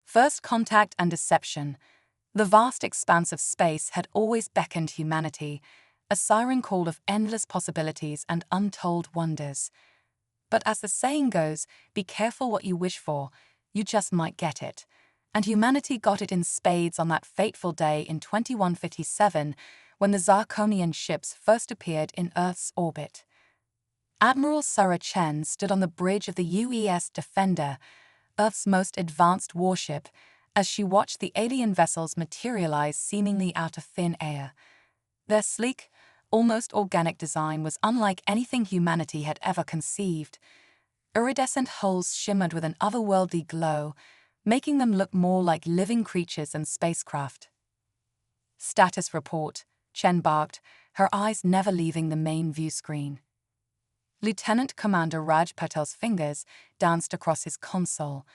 First contact and deception. The vast expanse of space had always beckoned humanity, a siren call of endless possibilities and untold wonders. But as the saying goes, be careful what you wish for, you just might get it. And humanity got it in spades on that fateful day in 2157 when the Zirconian ships first appeared in Earth's orbit. Admiral Sarah Chen stood on the bridge of the UES Defender, Earth's most advanced warship, as she watched the alien vessels materialize seemingly out of thin air. Their sleek, almost organic design was unlike anything humanity had ever conceived. Iridescent hulls shimmered with an otherworldly glow, making them look more like living creatures than spacecraft. Status report, Chen barked, her eyes never leaving the main view screen. Lieutenant Commander Raj Patel's fingers danced across his console.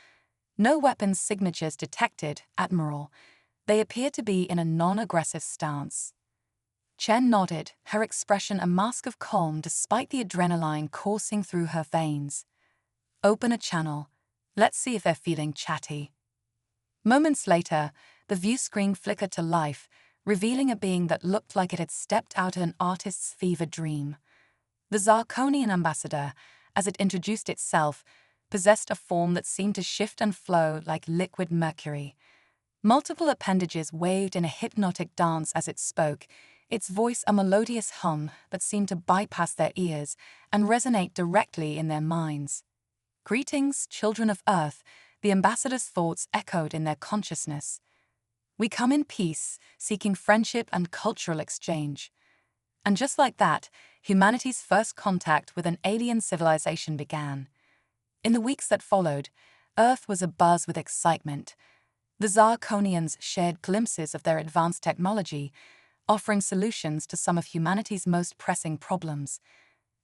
No weapons signatures detected, Admiral. They appeared to be in a non-aggressive stance. Chen nodded, her expression a mask of calm despite the adrenaline coursing through her veins. Open a channel. Let's see if they're feeling chatty. Moments later, the view screen flickered to life, revealing a being that looked like it had stepped out of an artist's fever dream. The Zirconian ambassador, as it introduced itself, possessed a form that seemed to shift and flow like liquid mercury. Multiple appendages waved in a hypnotic dance as it spoke, its voice a melodious hum that seemed to bypass their ears and resonate directly in their minds. Greetings, children of Earth, the ambassador's thoughts echoed in their consciousness. We come in peace, seeking friendship and cultural exchange. And just like that, humanity's first contact with an alien civilization began. In the weeks that followed, Earth was abuzz with excitement. The Zirconians shared glimpses of their advanced technology, offering solutions to some of humanity's most pressing problems.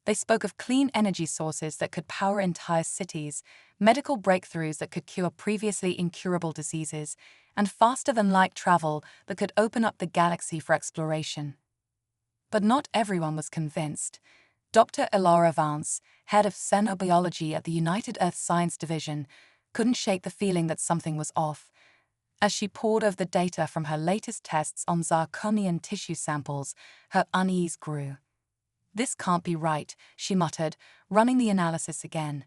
They spoke of clean energy sources that could power entire cities, medical breakthroughs that could cure previously incurable diseases, and faster-than-light travel that could open up the galaxy for exploration. But not everyone was convinced. Dr. Elara Vance, head of xenobiology at the United Earth Science Division, couldn't shake the feeling that something was off. As she pored over the data from her latest tests on Zirconian tissue samples, her unease grew. This can't be right, she muttered, running the analysis again.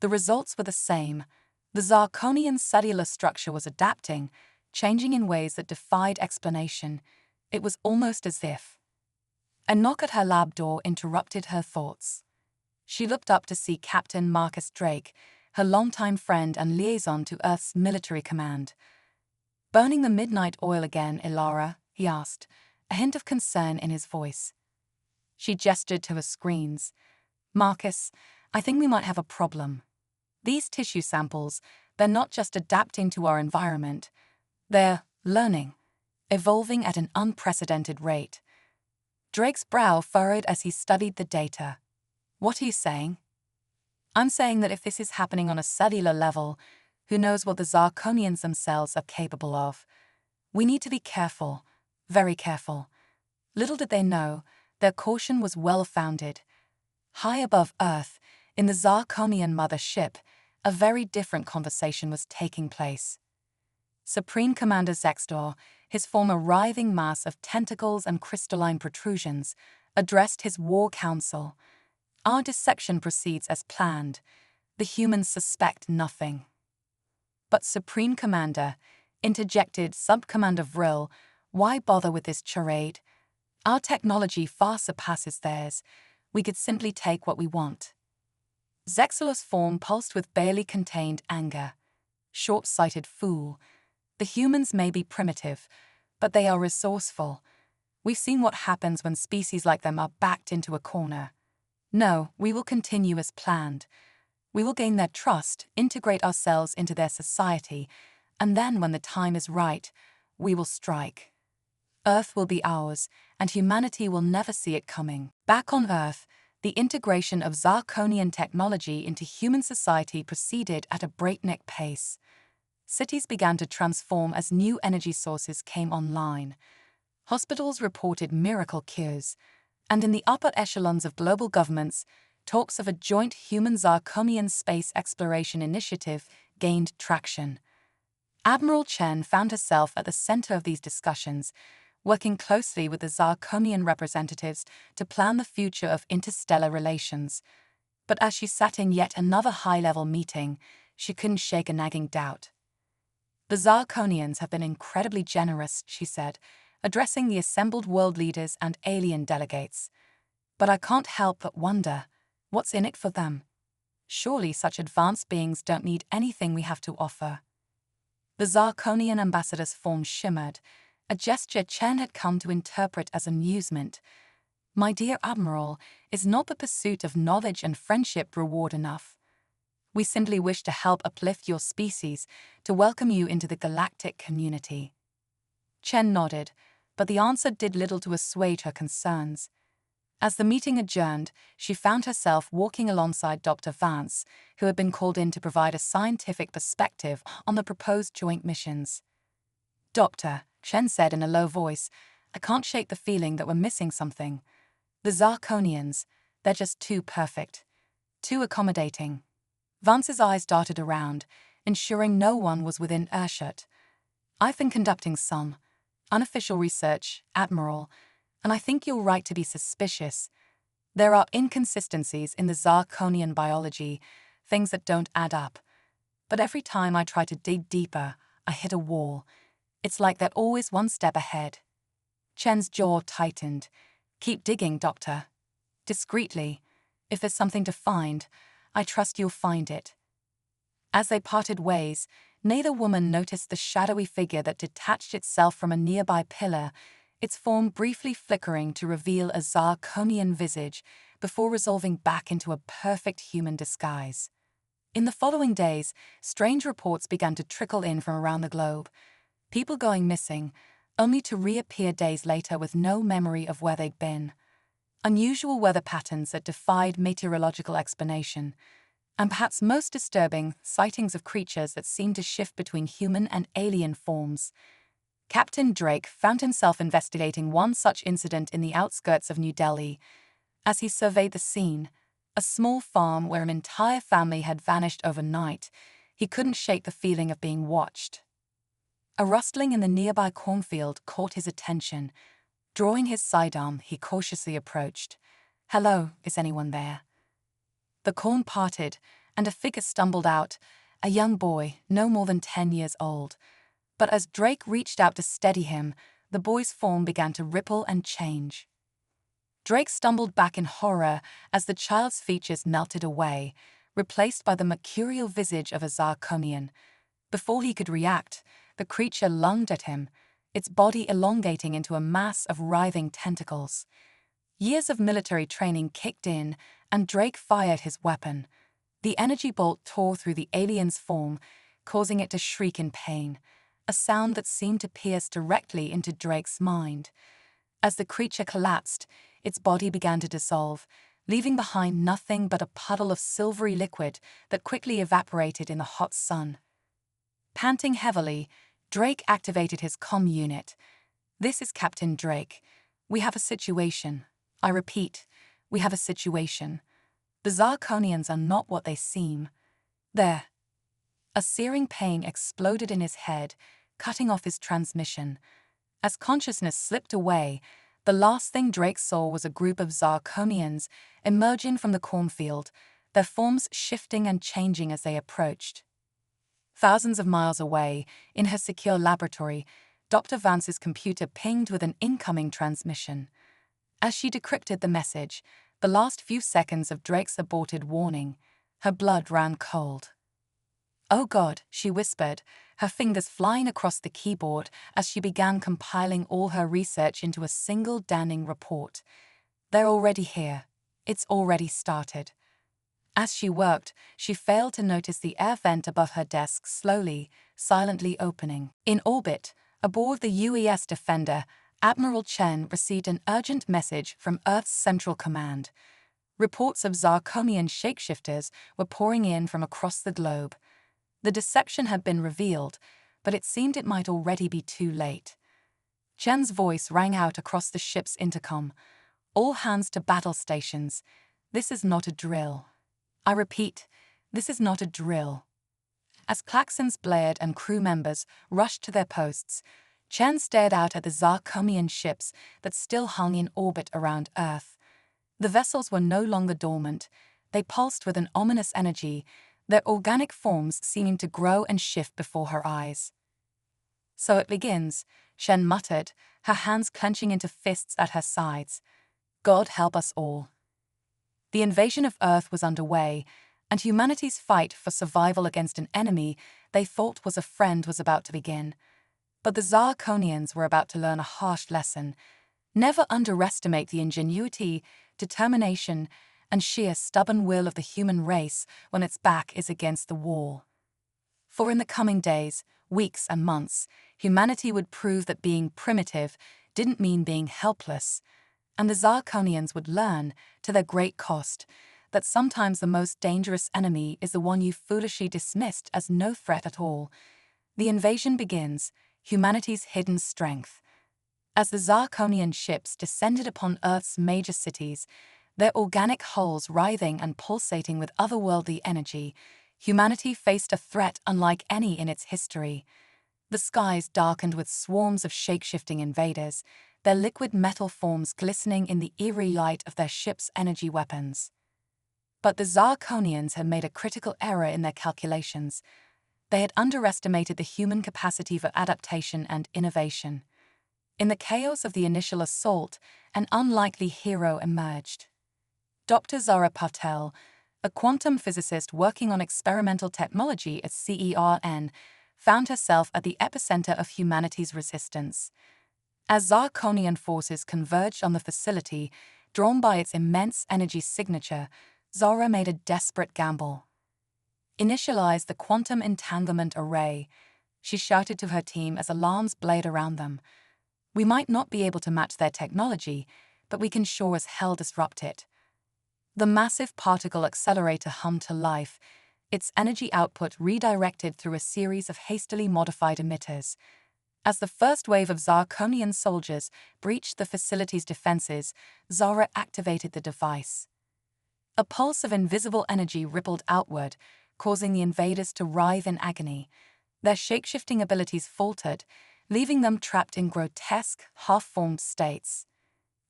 The results were the same. The Zirconian cellular structure was adapting, changing in ways that defied explanation. It was almost as if. A knock at her lab door interrupted her thoughts. She looked up to see Captain Marcus Drake, her longtime friend and liaison to Earth's military command. Burning the midnight oil again, Elara? He asked, a hint of concern in his voice. She gestured to her screens. Marcus, I think we might have a problem. These tissue samples, they're not just adapting to our environment. They're learning, evolving at an unprecedented rate. Drake's brow furrowed as he studied the data. What are you saying? I'm saying that if this is happening on a cellular level, who knows what the Zirconians themselves are capable of? We need to be careful, very careful. Little did they know, their caution was well-founded. High above Earth, in the Zirconian mother ship, a very different conversation was taking place. Supreme Commander Zextor, his form a writhing mass of tentacles and crystalline protrusions, addressed his war council. Our dissection proceeds as planned. The humans suspect nothing. But Supreme Commander, interjected Sub-Commander Vril, why bother with this charade? Our technology far surpasses theirs. We could simply take what we want. Zexor's form pulsed with barely contained anger. Short-sighted fool. The humans may be primitive, but they are resourceful. We've seen what happens when species like them are backed into a corner. No, we will continue as planned. We will gain their trust, integrate ourselves into their society, and then when the time is right, we will strike. Earth will be ours, and humanity will never see it coming. Back on Earth, the integration of Zirconian technology into human society proceeded at a breakneck pace. Cities began to transform as new energy sources came online. Hospitals reported miracle cures, and in the upper echelons of global governments, talks of a joint human Zirconian space exploration initiative gained traction. Admiral Chen found herself at the center of these discussions, working closely with the Zarkonian representatives to plan the future of interstellar relations. But as she sat in yet another high-level meeting, she couldn't shake a nagging doubt. "The Zarkonians have been incredibly generous," she said, addressing the assembled world leaders and alien delegates. "But I can't help but wonder, what's in it for them? Surely such advanced beings don't need anything we have to offer." The Zarkonian ambassador's form shimmered, a gesture Chen had come to interpret as amusement. "My dear Admiral, is not the pursuit of knowledge and friendship reward enough? We simply wish to help uplift your species, to welcome you into the galactic community." Chen nodded, but the answer did little to assuage her concerns. As the meeting adjourned, she found herself walking alongside Dr. Vance, who had been called in to provide a scientific perspective on the proposed joint missions. "Doctor," Chen said in a low voice, "I can't shake the feeling that we're missing something. The Zarkonians, they're just too perfect, too accommodating." Vance's eyes darted around, ensuring no one was within earshot. "I've been conducting some unofficial research, Admiral, and I think you're right to be suspicious. There are inconsistencies in the Zarkonian biology, things that don't add up. But every time I try to dig deeper, I hit a wall. It's like they're always one step ahead." Chen's jaw tightened. "Keep digging, Doctor. Discreetly. If there's something to find, I trust you'll find it." As they parted ways, neither woman noticed the shadowy figure that detached itself from a nearby pillar, its form briefly flickering to reveal a Zarkonian visage before resolving back into a perfect human disguise. In the following days, strange reports began to trickle in from around the globe. People going missing, only to reappear days later with no memory of where they'd been. Unusual weather patterns that defied meteorological explanation. And perhaps most disturbing, sightings of creatures that seemed to shift between human and alien forms. Captain Drake found himself investigating one such incident in the outskirts of New Delhi. As he surveyed the scene, a small farm where an entire family had vanished overnight, he couldn't shake the feeling of being watched. A rustling in the nearby cornfield caught his attention. Drawing his sidearm, he cautiously approached. "Hello, is anyone there?" The corn parted, and a figure stumbled out, a young boy, no more than 10 years old. But as Drake reached out to steady him, the boy's form began to ripple and change. Drake stumbled back in horror as the child's features melted away, replaced by the mercurial visage of a Zarkonian. Before he could react, the creature lunged at him, its body elongating into a mass of writhing tentacles. Years of military training kicked in, and Drake fired his weapon. The energy bolt tore through the alien's form, causing it to shriek in pain, a sound that seemed to pierce directly into Drake's mind. As the creature collapsed, its body began to dissolve, leaving behind nothing but a puddle of silvery liquid that quickly evaporated in the hot sun. Panting heavily, Drake activated his comm unit. "This is Captain Drake. We have a situation. I repeat, we have a situation. The Zarkonians are not what they seem. There." A searing pain exploded in his head, cutting off his transmission. As consciousness slipped away, the last thing Drake saw was a group of Zarkonians emerging from the cornfield, their forms shifting and changing as they approached. Thousands of miles away, in her secure laboratory, Dr. Vance's computer pinged with an incoming transmission. As she decrypted the message, the last few seconds of Drake's aborted warning, her blood ran cold. "Oh God," she whispered, her fingers flying across the keyboard as she began compiling all her research into a single damning report. "They're already here. It's already started." As she worked, she failed to notice the air vent above her desk slowly, silently opening. In orbit, aboard the UES Defender, Admiral Chen received an urgent message from Earth's Central Command. Reports of Zarkonian shapeshifters were pouring in from across the globe. The deception had been revealed, but it seemed it might already be too late. Chen's voice rang out across the ship's intercom. "All hands to battle stations. This is not a drill. I repeat, this is not a drill." As klaxons blared and crew members rushed to their posts, Chen stared out at the Zarkonian ships that still hung in orbit around Earth. The vessels were no longer dormant. They pulsed with an ominous energy, their organic forms seeming to grow and shift before her eyes. "So it begins," Shen muttered, her hands clenching into fists at her sides. "God help us all." The invasion of Earth was underway, and humanity's fight for survival against an enemy they thought was a friend was about to begin. But the Zarkonians were about to learn a harsh lesson. Never underestimate the ingenuity, determination, and sheer stubborn will of the human race when its back is against the wall. For in the coming days, weeks, and months, humanity would prove that being primitive didn't mean being helpless, and the Zarkonians would learn, to their great cost, that sometimes the most dangerous enemy is the one you foolishly dismissed as no threat at all. The invasion begins, humanity's hidden strength. As the Zarkonian ships descended upon Earth's major cities, their organic hulls writhing and pulsating with otherworldly energy, humanity faced a threat unlike any in its history. The skies darkened with swarms of shape-shifting invaders, their liquid metal forms glistening in the eerie light of their ships' energy weapons. But the Zarkonians had made a critical error in their calculations. They had underestimated the human capacity for adaptation and innovation. In the chaos of the initial assault, an unlikely hero emerged. Dr. Zara Patel, a quantum physicist working on experimental technology at CERN, found herself at the epicenter of humanity's resistance. As Zarkonian forces converged on the facility, drawn by its immense energy signature, Zara made a desperate gamble. "Initialize the quantum entanglement array," she shouted to her team as alarms blared around them. "We might not be able to match their technology, but we can sure as hell disrupt it." The massive particle accelerator hummed to life, its energy output redirected through a series of hastily modified emitters. As the first wave of Zarkonian soldiers breached the facility's defenses, Zara activated the device. A pulse of invisible energy rippled outward, causing the invaders to writhe in agony. Their shape-shifting abilities faltered, leaving them trapped in grotesque, half-formed states.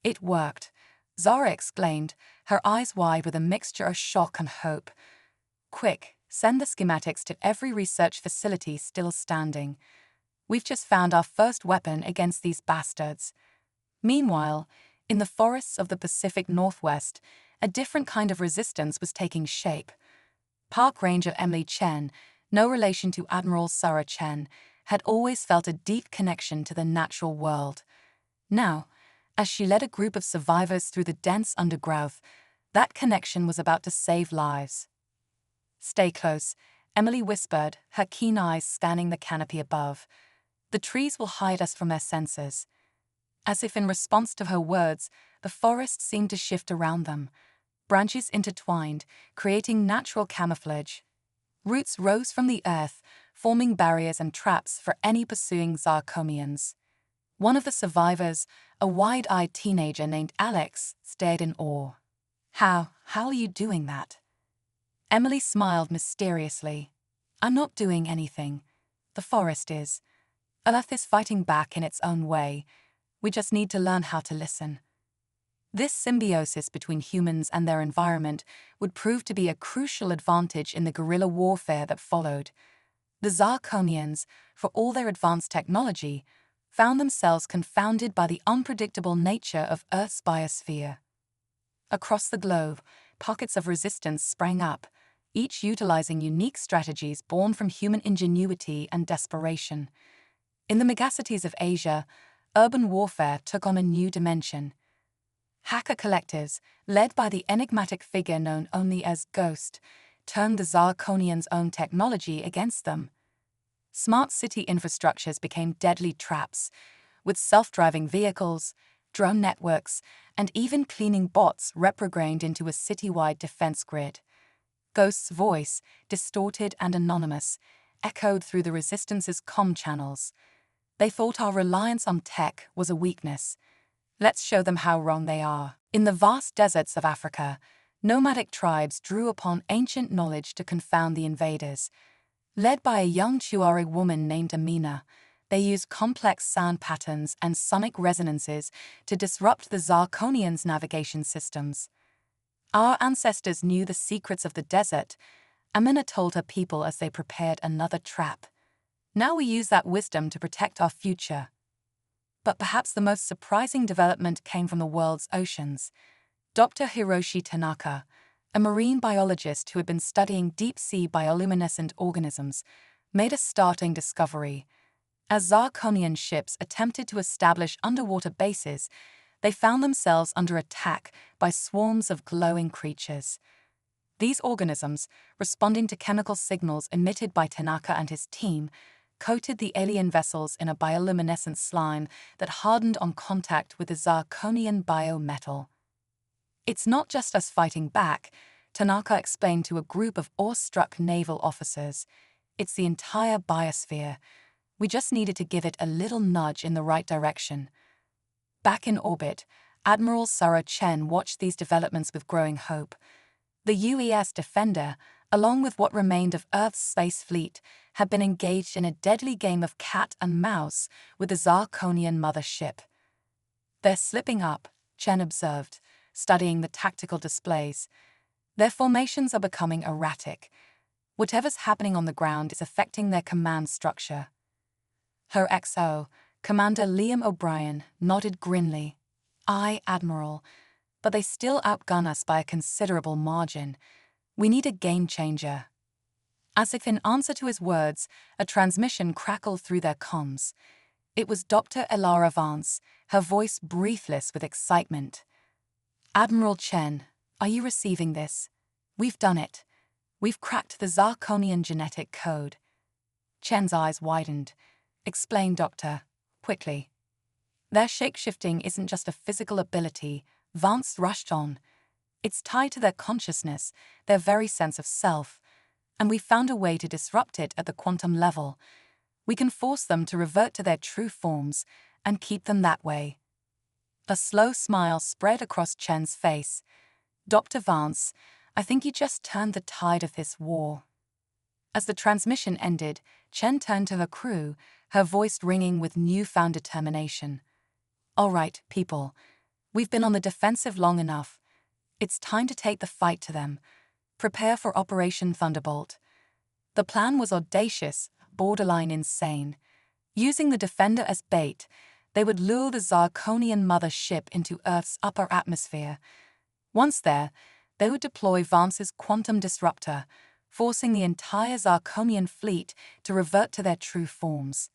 "It worked," Zara exclaimed, her eyes wide with a mixture of shock and hope. "Quick, send the schematics to every research facility still standing. We've just found our first weapon against these bastards." Meanwhile, in the forests of the Pacific Northwest, a different kind of resistance was taking shape. Park Ranger Emily Chen, no relation to Admiral Sarah Chen, had always felt a deep connection to the natural world. Now, as she led a group of survivors through the dense undergrowth, that connection was about to save lives. "Stay close," Emily whispered, her keen eyes scanning the canopy above. "The trees will hide us from their sensors." As if in response to her words, the forest seemed to shift around them. Branches intertwined, creating natural camouflage. Roots rose from the earth, forming barriers and traps for any pursuing Zarkonians. One of the survivors, a wide-eyed teenager named Alex, stared in awe. How are you doing that?" Emily smiled mysteriously. "I'm not doing anything. The forest is. Earth is fighting back in its own way. We just need to learn how to listen." This symbiosis between humans and their environment would prove to be a crucial advantage in the guerrilla warfare that followed. The Zarkonians, for all their advanced technology, found themselves confounded by the unpredictable nature of Earth's biosphere. Across the globe, pockets of resistance sprang up, each utilizing unique strategies born from human ingenuity and desperation. In the megacities of Asia, urban warfare took on a new dimension. Hacker collectives, led by the enigmatic figure known only as Ghost, turned the Zarkonians' own technology against them. Smart city infrastructures became deadly traps, with self-driving vehicles, drone networks, and even cleaning bots reprogrammed into a citywide defense grid. Ghost's voice, distorted and anonymous, echoed through the Resistance's comm channels. "They thought our reliance on tech was a weakness. Let's show them how wrong they are." In the vast deserts of Africa, nomadic tribes drew upon ancient knowledge to confound the invaders. Led by a young Tuareg woman named Amina, they used complex sound patterns and sonic resonances to disrupt the Zirconians' navigation systems. Our ancestors knew the secrets of the desert, Amina told her people as they prepared another trap. Now we use that wisdom to protect our future. But perhaps the most surprising development came from the world's oceans. Dr. Hiroshi Tanaka, a marine biologist who had been studying deep-sea bioluminescent organisms, made a startling discovery. As Zirconian ships attempted to establish underwater bases, they found themselves under attack by swarms of glowing creatures. These organisms, responding to chemical signals emitted by Tanaka and his team, coated the alien vessels in a bioluminescent slime that hardened on contact with the Zirconian biometal. "It's not just us fighting back," Tanaka explained to a group of awestruck naval officers. "It's the entire biosphere. We just needed to give it a little nudge in the right direction." Back in orbit, Admiral Sarah Chen watched these developments with growing hope. The UES Defender, along with what remained of Earth's space fleet, had been engaged in a deadly game of cat and mouse with the Zirconian mother ship. "They're slipping up," Chen observed, studying the tactical displays. "Their formations are becoming erratic. Whatever's happening on the ground is affecting their command structure." Her XO, Commander Liam O'Brien, nodded grimly. "Aye, Admiral, but they still outgun us by a considerable margin. We need a game changer." As if in answer to his words, a transmission crackled through their comms. It was Dr. Elara Vance, her voice breathless with excitement. "Admiral Chen, are you receiving this? We've done it. We've cracked the Zirconian genetic code." Chen's eyes widened. "Explain, Doctor, quickly." "Their shape-shifting isn't just a physical ability," Vance rushed on. "It's tied to their consciousness, their very sense of self. And we found a way to disrupt it at the quantum level. We can force them to revert to their true forms and keep them that way." A slow smile spread across Chen's face. "Dr. Vance, I think you just turned the tide of this war." As the transmission ended, Chen turned to her crew, her voice ringing with newfound determination. "All right, people. We've been on the defensive long enough. It's time to take the fight to them. Prepare for Operation Thunderbolt." The plan was audacious, borderline insane. Using the Defender as bait, they would lure the Zirconian mother ship into Earth's upper atmosphere. Once there, they would deploy Vance's quantum disruptor, forcing the entire Zirconian fleet to revert to their true forms.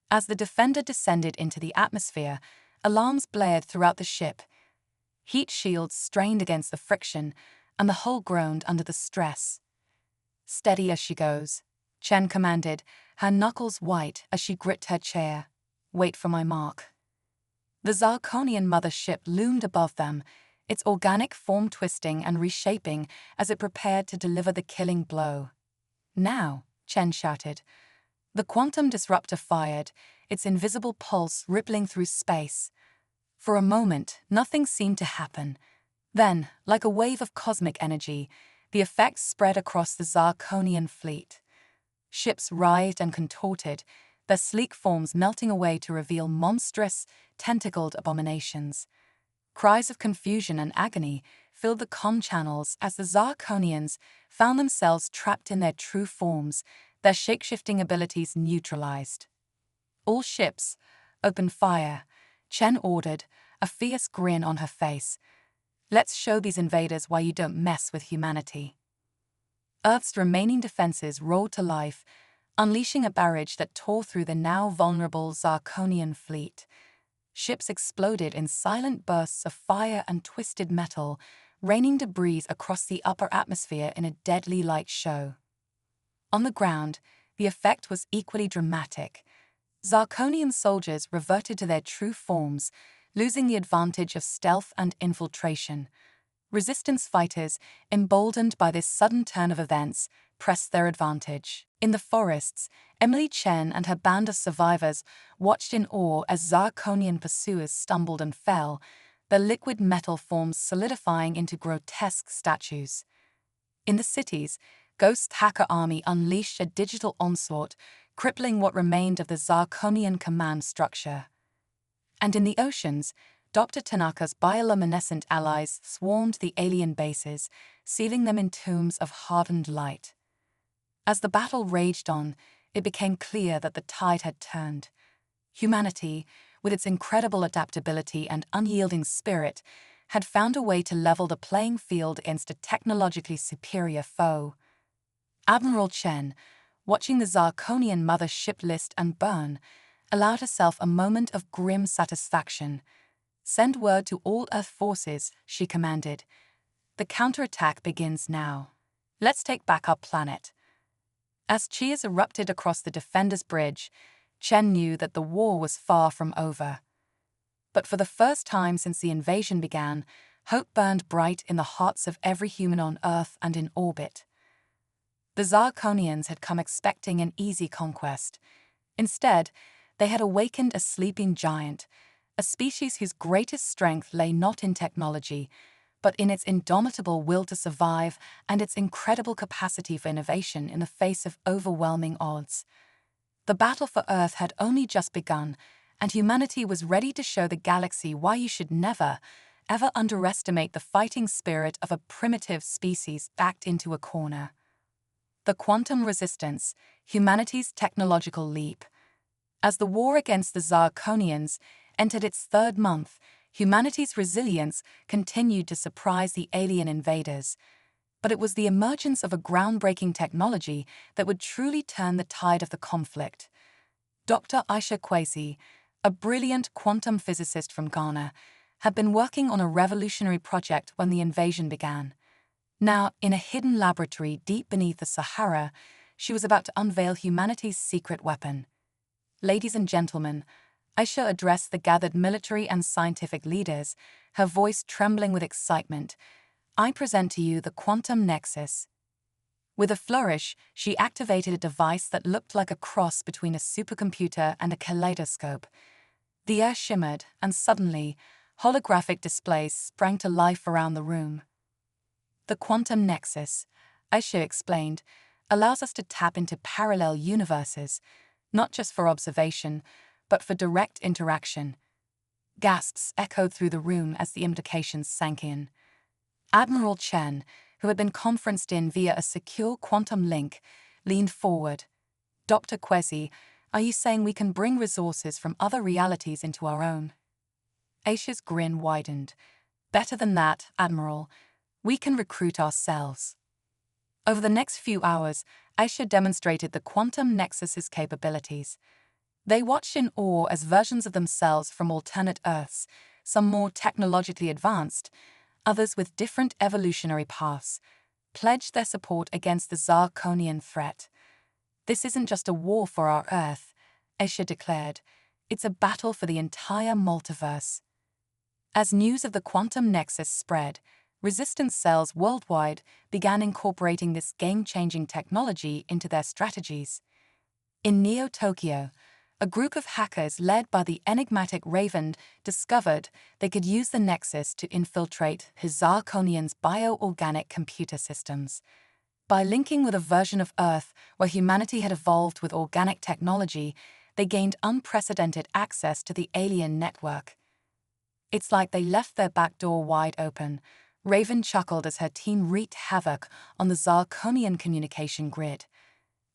As the Defender descended into the atmosphere, alarms blared throughout the ship. Heat shields strained against the friction, and the hull groaned under the stress. "Steady as she goes," Chen commanded, her knuckles white as she gripped her chair. "Wait for my mark." The Zirconian mother ship loomed above them, its organic form twisting and reshaping as it prepared to deliver the killing blow. "Now," Chen shouted. The quantum disruptor fired, its invisible pulse rippling through space. For a moment, nothing seemed to happen. Then, like a wave of cosmic energy, the effects spread across the Zirconian fleet. Ships writhed and contorted, their sleek forms melting away to reveal monstrous, tentacled abominations. Cries of confusion and agony filled the comm channels as the Zirconians found themselves trapped in their true forms, their shape-shifting abilities neutralized. "All ships, open fire," Chen ordered, a fierce grin on her face. "Let's show these invaders why you don't mess with humanity." Earth's remaining defenses roared to life, unleashing a barrage that tore through the now vulnerable Zirconian fleet. Ships exploded in silent bursts of fire and twisted metal, raining debris across the upper atmosphere in a deadly light show. On the ground, the effect was equally dramatic. Zirconian soldiers reverted to their true forms, losing the advantage of stealth and infiltration. Resistance fighters, emboldened by this sudden turn of events, pressed their advantage. In the forests, Emily Chen and her band of survivors watched in awe as Zirconian pursuers stumbled and fell, their liquid metal forms solidifying into grotesque statues. In the cities, Ghost's hacker army unleashed a digital onslaught, crippling what remained of the Zarkonian command structure. And in the oceans, Dr. Tanaka's bioluminescent allies swarmed the alien bases, sealing them in tombs of hardened light. As the battle raged on, it became clear that the tide had turned. Humanity, with its incredible adaptability and unyielding spirit, had found a way to level the playing field against a technologically superior foe. Admiral Chen, watching the Zarkonian mother ship list and burn, allowed herself a moment of grim satisfaction. "Send word to all Earth forces," she commanded. "The counterattack begins now. Let's take back our planet." As cheers erupted across the Defender's bridge, Chen knew that the war was far from over. But for the first time since the invasion began, hope burned bright in the hearts of every human on Earth and in orbit. The Zarkonians had come expecting an easy conquest. Instead, they had awakened a sleeping giant, a species whose greatest strength lay not in technology, but in its indomitable will to survive and its incredible capacity for innovation in the face of overwhelming odds. The battle for Earth had only just begun, and humanity was ready to show the galaxy why you should never, ever underestimate the fighting spirit of a primitive species backed into a corner. The quantum resistance, humanity's technological leap. As the war against the Zarkonians entered its third month, humanity's resilience continued to surprise the alien invaders. But it was the emergence of a groundbreaking technology that would truly turn the tide of the conflict. Dr. HFY, a brilliant quantum physicist from Ghana, had been working on a revolutionary project when the invasion began. Now, in a hidden laboratory deep beneath the Sahara, she was about to unveil humanity's secret weapon. "Ladies and gentlemen," Aisha addressed the gathered military and scientific leaders, her voice trembling with excitement, "I present to you the quantum nexus." With a flourish, she activated a device that looked like a cross between a supercomputer and a kaleidoscope. The air shimmered, and suddenly, holographic displays sprang to life around the room. "The quantum nexus," Aisha explained, "allows us to tap into parallel universes, not just for observation, but for direct interaction." Gasps echoed through the room as the implications sank in. Admiral Chen, who had been conferenced in via a secure quantum link, leaned forward. "Dr. Kwesi, are you saying we can bring resources from other realities into our own?" Aisha's grin widened. "Better than that, Admiral. We can recruit ourselves." Over the next few hours, Aisha demonstrated the quantum nexus's capabilities. They watched in awe as versions of themselves from alternate Earths, some more technologically advanced, others with different evolutionary paths, pledged their support against the Zarkonian threat. "This isn't just a war for our Earth," Aisha declared. "It's a battle for the entire multiverse." As news of the quantum nexus spread, resistance cells worldwide began incorporating this game-changing technology into their strategies. In Neo-Tokyo, a group of hackers led by the enigmatic Raven discovered they could use the Nexus to infiltrate Zarkonian's bioorganic computer systems. By linking with a version of Earth where humanity had evolved with organic technology, they gained unprecedented access to the alien network. "It's like they left their back door wide open," Raven chuckled as her team wreaked havoc on the Zarkonian communication grid.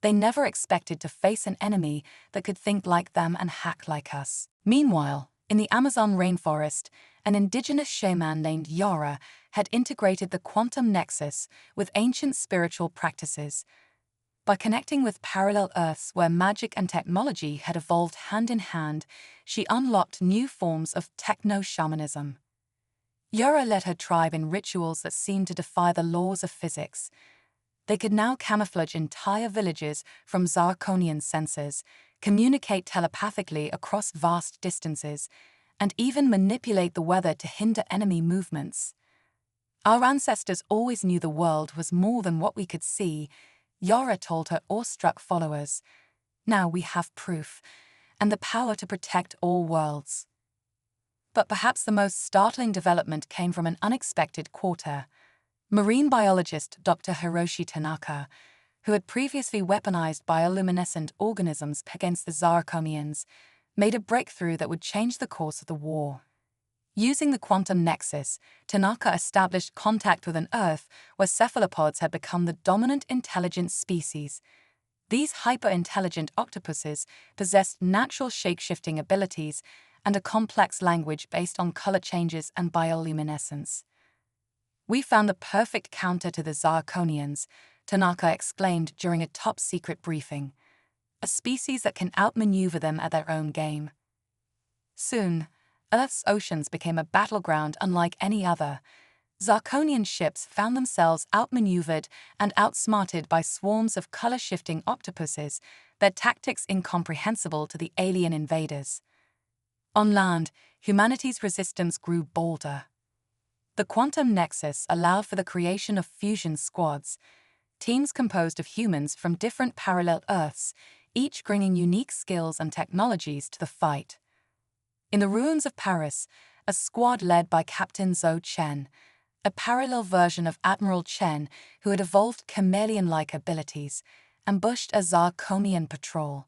"They never expected to face an enemy that could think like them and hack like us." Meanwhile, in the Amazon rainforest, an indigenous shaman named Yara had integrated the quantum nexus with ancient spiritual practices. By connecting with parallel Earths where magic and technology had evolved hand in hand, she unlocked new forms of techno-shamanism. Yara led her tribe in rituals that seemed to defy the laws of physics. They could now camouflage entire villages from Zarkonian sensors, communicate telepathically across vast distances, and even manipulate the weather to hinder enemy movements. "Our ancestors always knew the world was more than what we could see," Yara told her awestruck followers. "Now we have proof, and the power to protect all worlds." But perhaps the most startling development came from an unexpected quarter. Marine biologist Dr. Hiroshi Tanaka, who had previously weaponized bioluminescent organisms against the Zirconians, made a breakthrough that would change the course of the war. Using the quantum nexus, Tanaka established contact with an Earth where cephalopods had become the dominant intelligent species. These hyper-intelligent octopuses possessed natural shape-shifting abilities and a complex language based on color changes and bioluminescence. "We found the perfect counter to the Zirconians," Tanaka exclaimed during a top-secret briefing. "A species that can outmaneuver them at their own game." Soon, Earth's oceans became a battleground unlike any other. Zirconian ships found themselves outmaneuvered and outsmarted by swarms of color-shifting octopuses, their tactics incomprehensible to the alien invaders. On land, humanity's resistance grew bolder. The quantum nexus allowed for the creation of fusion squads, teams composed of humans from different parallel Earths, each bringing unique skills and technologies to the fight. In the ruins of Paris, a squad led by Captain Zhou Chen, a parallel version of Admiral Chen who had evolved chameleon-like abilities, ambushed a Zirconian patrol.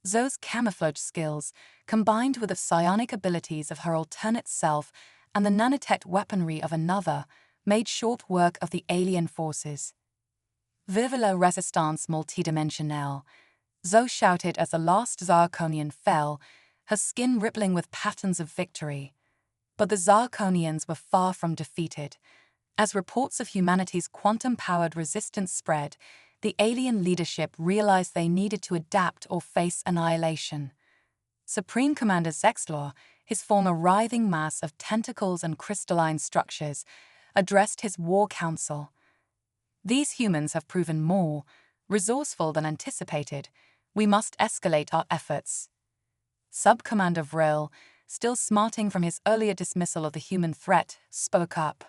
Zhou's camouflage skills, combined with the psionic abilities of her alternate self and the nanotech weaponry of another, made short work of the alien forces. "Vive la résistance multidimensionnelle," Zhou shouted as the last Zirconian fell, her skin rippling with patterns of victory. But the Zirconians were far from defeated. As reports of humanity's quantum-powered resistance spread, the alien leadership realized they needed to adapt or face annihilation. Supreme Commander Zexlor, his former writhing mass of tentacles and crystalline structures, addressed his war council. "These humans have proven more resourceful than anticipated. We must escalate our efforts." Sub-Commander Vril, still smarting from his earlier dismissal of the human threat, spoke up.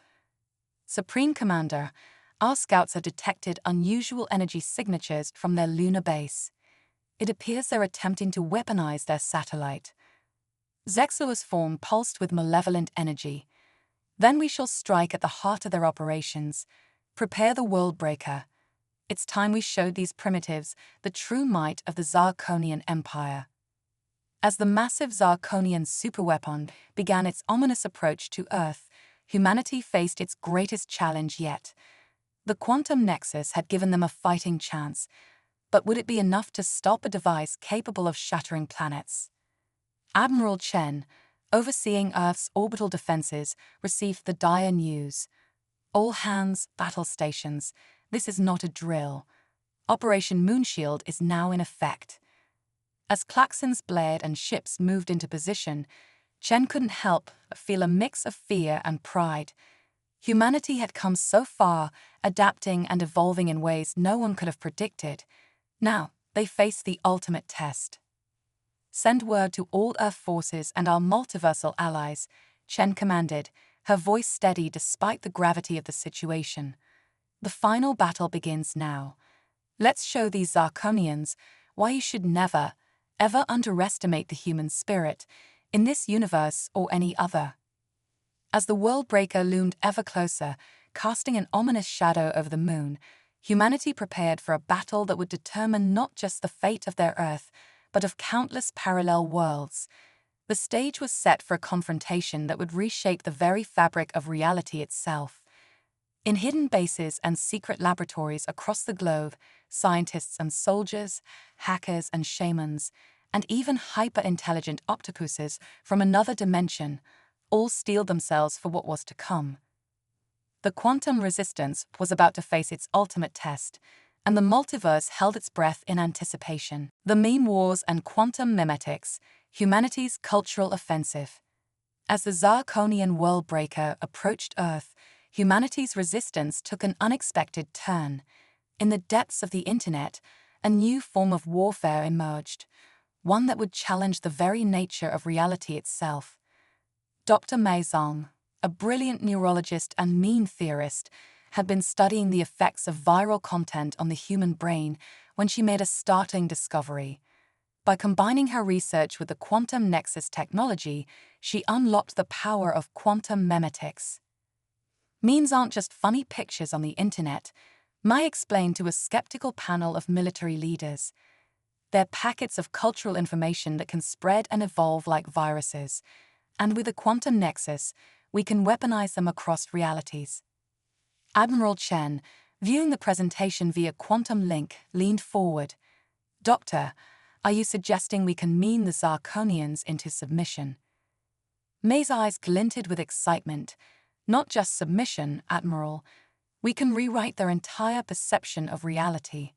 "Supreme Commander, our scouts have detected unusual energy signatures from their lunar base. It appears they're attempting to weaponize their satellite." Zexlor's form pulsed with malevolent energy. "Then we shall strike at the heart of their operations. Prepare the Worldbreaker. It's time we showed these primitives the true might of the Zirconian Empire." As the massive Zirconian superweapon began its ominous approach to Earth, humanity faced its greatest challenge yet. The quantum nexus had given them a fighting chance, but would it be enough to stop a device capable of shattering planets? Admiral Chen, overseeing Earth's orbital defenses, received the dire news. "All hands, battle stations. This is not a drill. Operation Moonshield is now in effect." As klaxons blared and ships moved into position, Chen couldn't help but feel a mix of fear and pride. Humanity had come so far, adapting and evolving in ways no one could have predicted. Now, they faced the ultimate test. "Send word to all Earth forces and our multiversal allies," Chen commanded, her voice steady despite the gravity of the situation. "The final battle begins now. Let's show these Zirconians why you should never, ever underestimate the human spirit, in this universe or any other." As the Worldbreaker loomed ever closer, casting an ominous shadow over the moon, humanity prepared for a battle that would determine not just the fate of their Earth, but of countless parallel worlds. The stage was set for a confrontation that would reshape the very fabric of reality itself. In hidden bases and secret laboratories across the globe, scientists and soldiers, hackers and shamans, and even hyper-intelligent octopuses from another dimension, all steeled themselves for what was to come. The quantum resistance was about to face its ultimate test, and the multiverse held its breath in anticipation. The meme wars and quantum memetics, humanity's cultural offensive. As the Zirconian Worldbreaker approached Earth, humanity's resistance took an unexpected turn. In the depths of the internet, a new form of warfare emerged, one that would challenge the very nature of reality itself. Dr. Mei Zhang, a brilliant neurologist and meme theorist, had been studying the effects of viral content on the human brain when she made a startling discovery. By combining her research with the quantum nexus technology, she unlocked the power of quantum memetics. Memes aren't just funny pictures on the internet, Mai explained to a skeptical panel of military leaders. They're packets of cultural information that can spread and evolve like viruses, and with a quantum nexus, we can weaponize them across realities. Admiral Chen, viewing the presentation via quantum link, leaned forward. "Doctor, are you suggesting we can meme the Zirconians into submission?" May's eyes glinted with excitement. "Not just submission, Admiral. We can rewrite their entire perception of reality."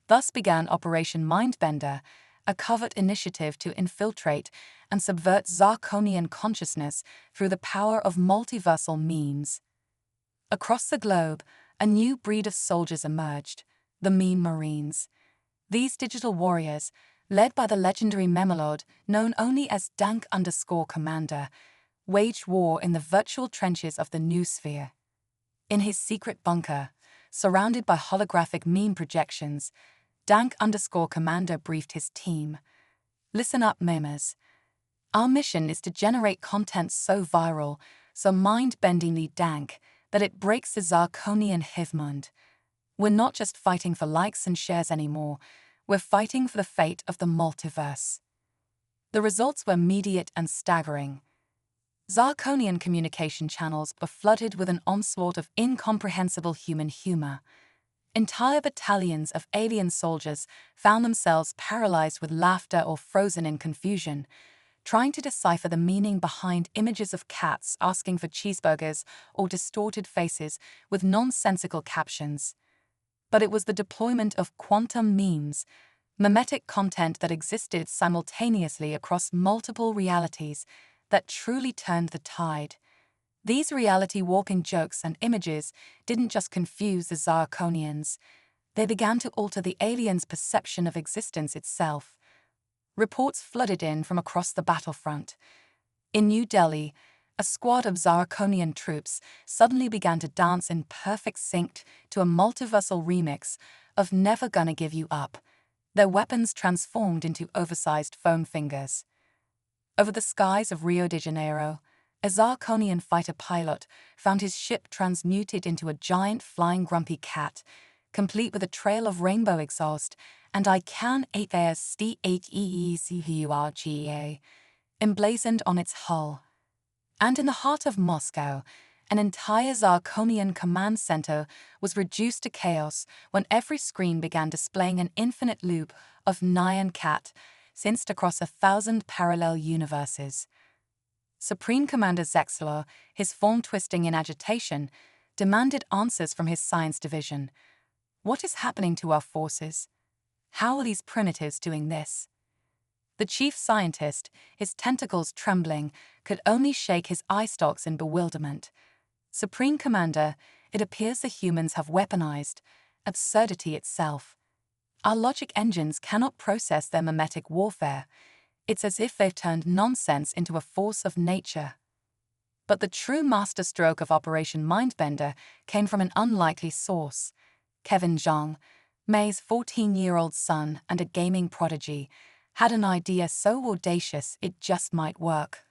Thus began Operation Mindbender, a covert initiative to infiltrate and subvert Zirconian consciousness through the power of multiversal memes. Across the globe, a new breed of soldiers emerged, the Meme Marines. These digital warriors, led by the legendary Memelod, known only as Dank_Commander, waged war in the virtual trenches of the new sphere. In his secret bunker, surrounded by holographic meme projections, Dank_Commander briefed his team. "Listen up, memers. Our mission is to generate content so viral, so mind-bendingly dank, that it breaks the Zirconian Hivmund. We're not just fighting for likes and shares anymore, we're fighting for the fate of the multiverse." The results were immediate and staggering. Zirconian communication channels were flooded with an onslaught of incomprehensible human humor. Entire battalions of alien soldiers found themselves paralyzed with laughter or frozen in confusion, trying to decipher the meaning behind images of cats asking for cheeseburgers or distorted faces with nonsensical captions. But it was the deployment of quantum memes, memetic content that existed simultaneously across multiple realities, that truly turned the tide. These reality-warping jokes and images didn't just confuse the Zirconians, they began to alter the aliens' perception of existence itself. Reports flooded in from across the battlefront. In New Delhi, a squad of Zirconian troops suddenly began to dance in perfect sync to a multiversal remix of "Never Gonna Give You Up," their weapons transformed into oversized foam fingers. Over the skies of Rio de Janeiro, a Zirconian fighter pilot found his ship transmuted into a giant flying grumpy cat, complete with a trail of rainbow exhaust and "I can HFY" emblazoned on its hull. And in the heart of Moscow, an entire Zirconian command center was reduced to chaos when every screen began displaying an infinite loop of Nyan Cat, synced across 1,000 parallel universes. Supreme Commander Zexler, his form twisting in agitation, demanded answers from his science division. What is happening to our forces? How are these primitives doing this? The chief scientist, his tentacles trembling, could only shake his eye stalks in bewilderment. "Supreme Commander, it appears the humans have weaponized absurdity itself. Our logic engines cannot process their memetic warfare. It's as if they've turned nonsense into a force of nature." But the true masterstroke of Operation Mindbender came from an unlikely source. Kevin Zhang, May's 14-year-old son and a gaming prodigy, had an idea so audacious it just might work.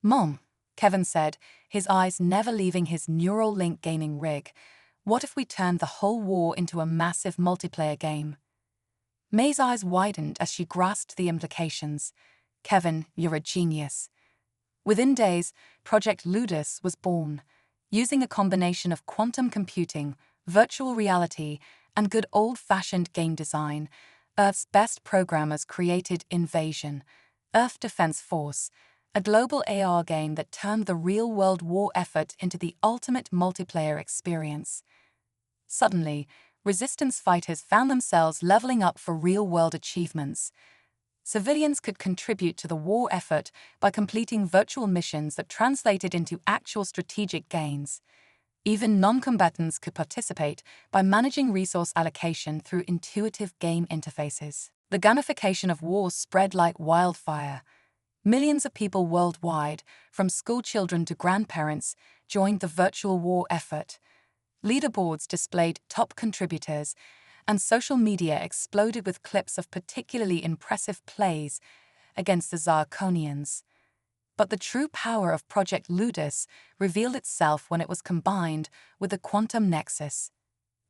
"Mom," Kevin said, his eyes never leaving his neural link gaming rig, "what if we turned the whole war into a massive multiplayer game?" May's eyes widened as she grasped the implications. "Kevin, you're a genius." Within days, Project Ludus was born. Using a combination of quantum computing, virtual reality, and good old-fashioned game design, Earth's best programmers created Invasion, Earth Defense Force, a global AR game that turned the real-world war effort into the ultimate multiplayer experience. Suddenly, resistance fighters found themselves leveling up for real-world achievements. Civilians could contribute to the war effort by completing virtual missions that translated into actual strategic gains. Even non-combatants could participate by managing resource allocation through intuitive game interfaces. The gamification of war spread like wildfire. Millions of people worldwide, from schoolchildren to grandparents, joined the virtual war effort. Leaderboards displayed top contributors, and social media exploded with clips of particularly impressive plays against the Zirconians. But the true power of Project Ludus revealed itself when it was combined with the quantum nexus.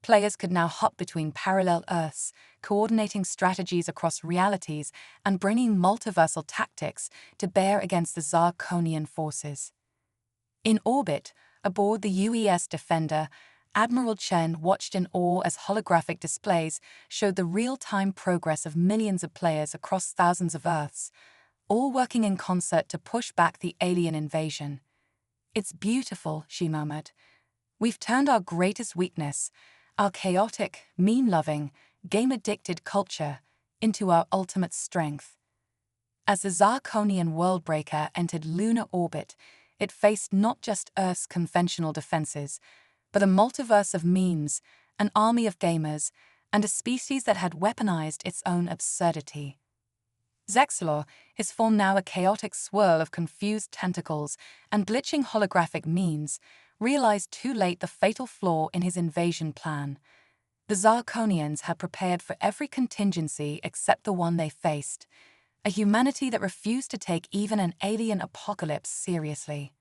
Players could now hop between parallel Earths, coordinating strategies across realities and bringing multiversal tactics to bear against the Zarkonian forces. In orbit, aboard the UES Defender, Admiral Chen watched in awe as holographic displays showed the real-time progress of millions of players across thousands of Earths, all working in concert to push back the alien invasion. "It's beautiful," she murmured. "We've turned our greatest weakness, our chaotic, meme-loving, game-addicted culture, into our ultimate strength." As the Zarkonian Worldbreaker entered lunar orbit, it faced not just Earth's conventional defenses, but a multiverse of memes, an army of gamers, and a species that had weaponized its own absurdity. Zexalor, his form now a chaotic swirl of confused tentacles and glitching holographic memes, realized too late the fatal flaw in his invasion plan. The Zarkonians had prepared for every contingency except the one they faced, a humanity that refused to take even an alien apocalypse seriously.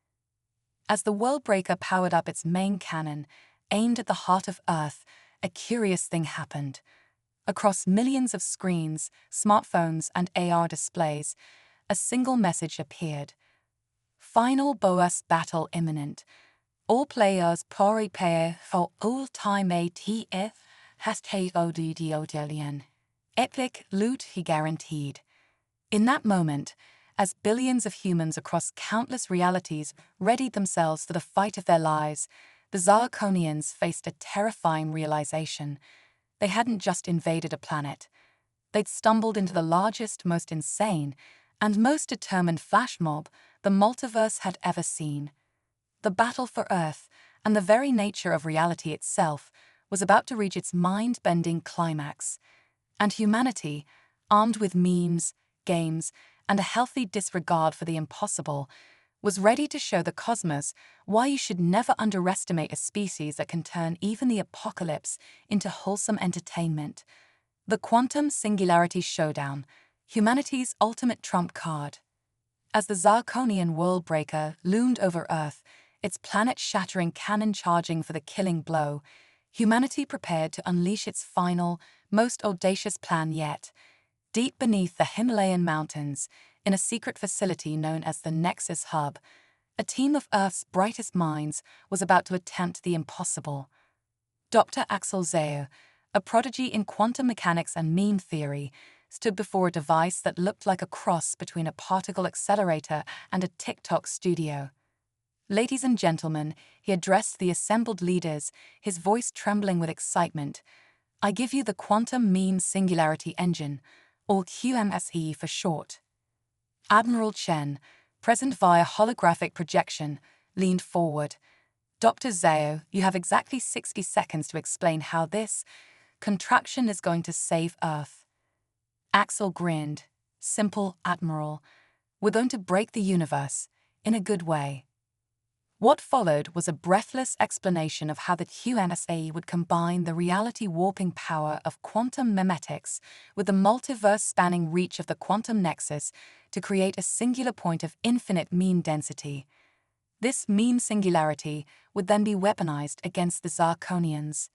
As the Worldbreaker powered up its main cannon, aimed at the heart of Earth, a curious thing happened. Across millions of screens, smartphones, and AR displays, a single message appeared. "Final boss battle imminent. All players prepare for all-time ATF #ODDODLN. Epic loot," he guaranteed. In that moment, as billions of humans across countless realities readied themselves for the fight of their lives, the Zarkonians faced a terrifying realization. They hadn't just invaded a planet. They'd stumbled into the largest, most insane, and most determined flash mob the multiverse had ever seen. The battle for Earth, and the very nature of reality itself, was about to reach its mind-bending climax. And humanity, armed with memes, games, and a healthy disregard for the impossible, was ready to show the cosmos why you should never underestimate a species that can turn even the apocalypse into wholesome entertainment. The Quantum Singularity Showdown, humanity's ultimate trump card. As the Zarkonian Worldbreaker loomed over Earth, its planet-shattering cannon charging for the killing blow, humanity prepared to unleash its final, most audacious plan yet. Deep beneath the Himalayan mountains, in a secret facility known as the Nexus Hub, a team of Earth's brightest minds was about to attempt the impossible. Dr. Axel Zeo, a prodigy in quantum mechanics and meme theory, stood before a device that looked like a cross between a particle accelerator and a TikTok studio. "Ladies and gentlemen," he addressed the assembled leaders, his voice trembling with excitement, "I give you the Quantum Meme Singularity Engine, or QMSE for short." Admiral Chen, present via holographic projection, leaned forward. "Dr. Zhao, you have exactly 60 seconds to explain how this contraction is going to save Earth." Axel grinned. "Simple, Admiral. We're going to break the universe, in a good way." What followed was a breathless explanation of how the QNSA would combine the reality-warping power of quantum memetics with the multiverse-spanning reach of the quantum nexus to create a singular point of infinite meme density. This meme singularity would then be weaponized against the Zarkonians.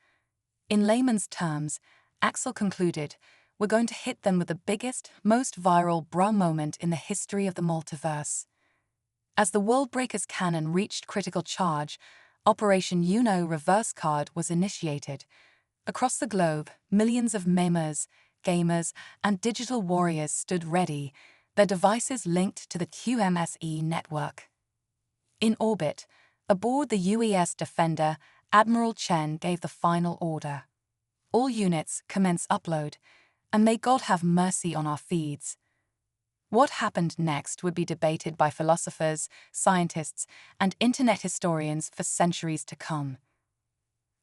In layman's terms, Axel concluded, "We're going to hit them with the biggest, most viral bra moment in the history of the multiverse." As the Worldbreaker's cannon reached critical charge, Operation Uno Reverse Card was initiated. Across the globe, millions of memers, gamers, and digital warriors stood ready, their devices linked to the QMSE network. In orbit, aboard the UES Defender, Admiral Chen gave the final order. "All units commence upload, and may God have mercy on our feeds." What happened next would be debated by philosophers, scientists, and internet historians for centuries to come.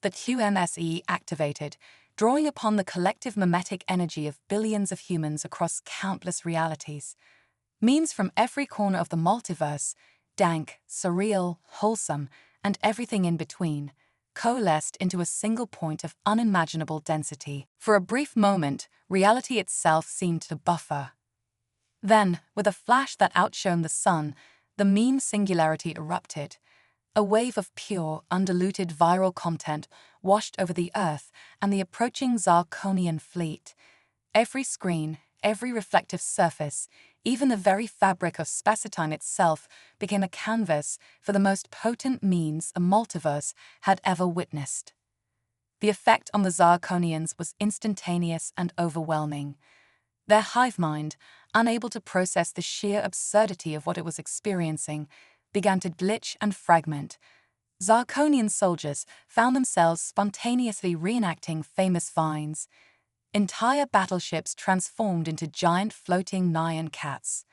The QMSE activated, drawing upon the collective memetic energy of billions of humans across countless realities. Memes from every corner of the multiverse, dank, surreal, wholesome, and everything in between, coalesced into a single point of unimaginable density. For a brief moment, reality itself seemed to buffer. Then, with a flash that outshone the sun, the meme singularity erupted. A wave of pure, undiluted viral content washed over the Earth and the approaching Zirconian fleet. Every screen, every reflective surface, even the very fabric of space-time itself became a canvas for the most potent memes a multiverse had ever witnessed. The effect on the Zirconians was instantaneous and overwhelming. Their hive mind, unable to process the sheer absurdity of what it was experiencing, began to glitch and fragment. Zirconian soldiers found themselves spontaneously reenacting famous vines. Entire battleships transformed into giant floating Nyan cats.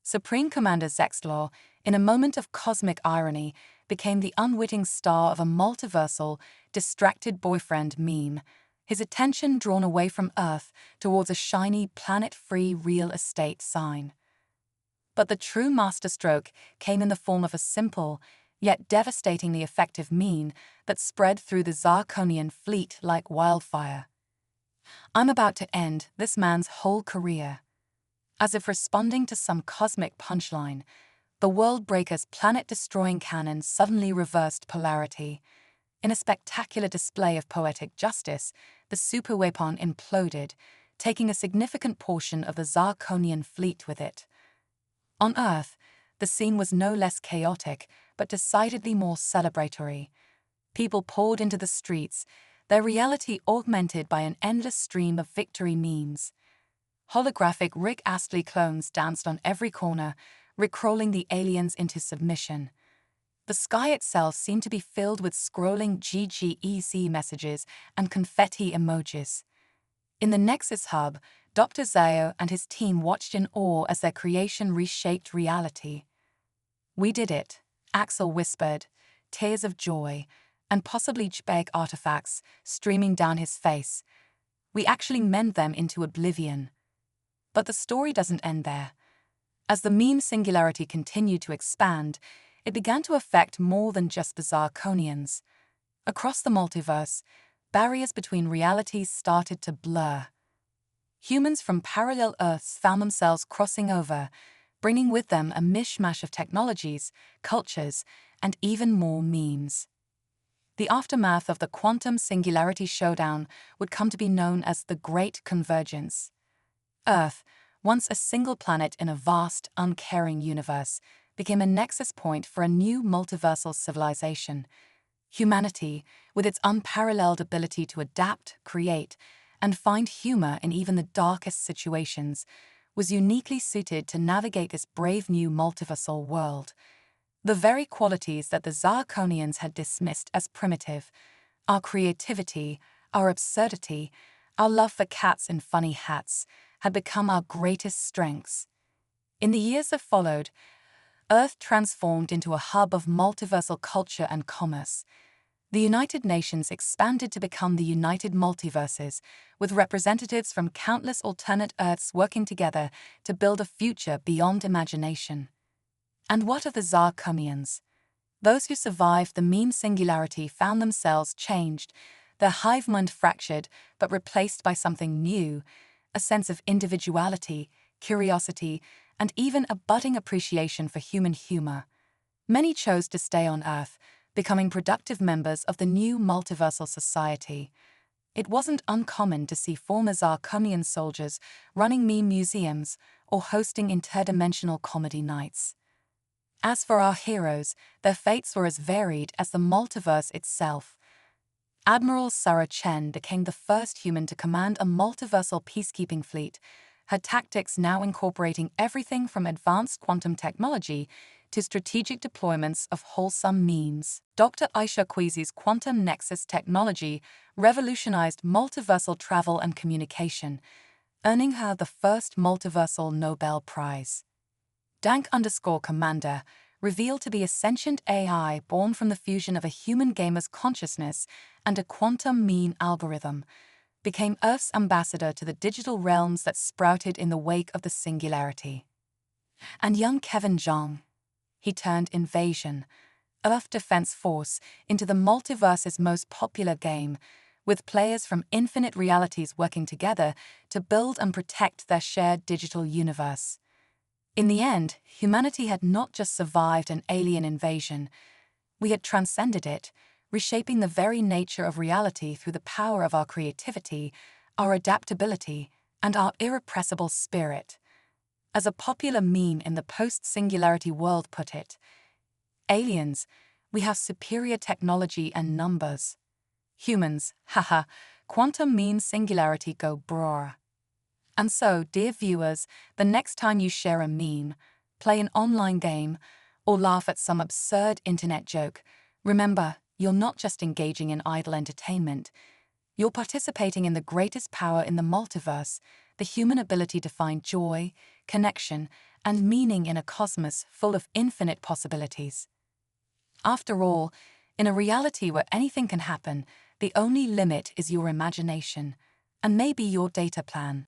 Supreme Commander Zexlor, in a moment of cosmic irony, became the unwitting star of a multiversal, distracted boyfriend meme, his attention drawn away from Earth towards a shiny planet-free real estate sign. But the true masterstroke came in the form of a simple, yet devastatingly effective meme that spread through the Zirconian fleet like wildfire. "I'm about to end this man's whole career." As if responding to some cosmic punchline, the World Breaker's planet-destroying cannon suddenly reversed polarity. In a spectacular display of poetic justice, the superweapon imploded, taking a significant portion of the Zirconian fleet with it. On Earth, the scene was no less chaotic, but decidedly more celebratory. People poured into the streets, their reality augmented by an endless stream of victory memes. Holographic Rick Astley clones danced on every corner, rickrolling the aliens into submission. The sky itself seemed to be filled with scrolling GGEZ messages and confetti emojis. In the Nexus Hub, Dr. Zao and his team watched in awe as their creation reshaped reality. "We did it," Axel whispered, tears of joy, and possibly JPEG artifacts streaming down his face. "We actually mend them into oblivion." But the story doesn't end there. As the meme singularity continued to expand, it began to affect more than just the Zirconians. Across the multiverse, barriers between realities started to blur. Humans from parallel Earths found themselves crossing over, bringing with them a mishmash of technologies, cultures, and even more memes. The aftermath of the quantum singularity showdown would come to be known as the Great Convergence. Earth, once a single planet in a vast, uncaring universe, became a nexus point for a new multiversal civilization. Humanity, with its unparalleled ability to adapt, create, and find humor in even the darkest situations, was uniquely suited to navigate this brave new multiversal world. The very qualities that the Zirconians had dismissed as primitive, our creativity, our absurdity, our love for cats in funny hats, had become our greatest strengths. In the years that followed, Earth transformed into a hub of multiversal culture and commerce. The United Nations expanded to become the United Multiverses, with representatives from countless alternate Earths working together to build a future beyond imagination. And what of the Zirconians? Those who survived the meme singularity found themselves changed, their hive mind fractured but replaced by something new, a sense of individuality, curiosity, and even a budding appreciation for human humor. Many chose to stay on Earth, becoming productive members of the new multiversal society. It wasn't uncommon to see former Zirconian soldiers running meme museums or hosting interdimensional comedy nights. As for our heroes, their fates were as varied as the multiverse itself. Admiral Sarah Chen became the first human to command a multiversal peacekeeping fleet, her tactics now incorporating everything from advanced quantum technology to strategic deployments of wholesome memes. Dr. Aisha Kweisi's quantum nexus technology revolutionized multiversal travel and communication, earning her the first multiversal Nobel Prize. Dank_Commander, revealed to be a sentient AI born from the fusion of a human gamer's consciousness and a quantum meme algorithm, became Earth's ambassador to the digital realms that sprouted in the wake of the singularity. And young Kevin Zhang, he turned Invasion, Earth Defense Force, into the multiverse's most popular game, with players from infinite realities working together to build and protect their shared digital universe. In the end, humanity had not just survived an alien invasion, we had transcended it, reshaping the very nature of reality through the power of our creativity, our adaptability, and our irrepressible spirit. As a popular meme in the post-singularity world put it, aliens, we have superior technology and numbers. Humans, haha, quantum means singularity go brr. And so, dear viewers, the next time you share a meme, play an online game, or laugh at some absurd internet joke, remember, you're not just engaging in idle entertainment, you're participating in the greatest power in the multiverse, the human ability to find joy, connection, and meaning in a cosmos full of infinite possibilities. After all, in a reality where anything can happen, the only limit is your imagination, and maybe your data plan.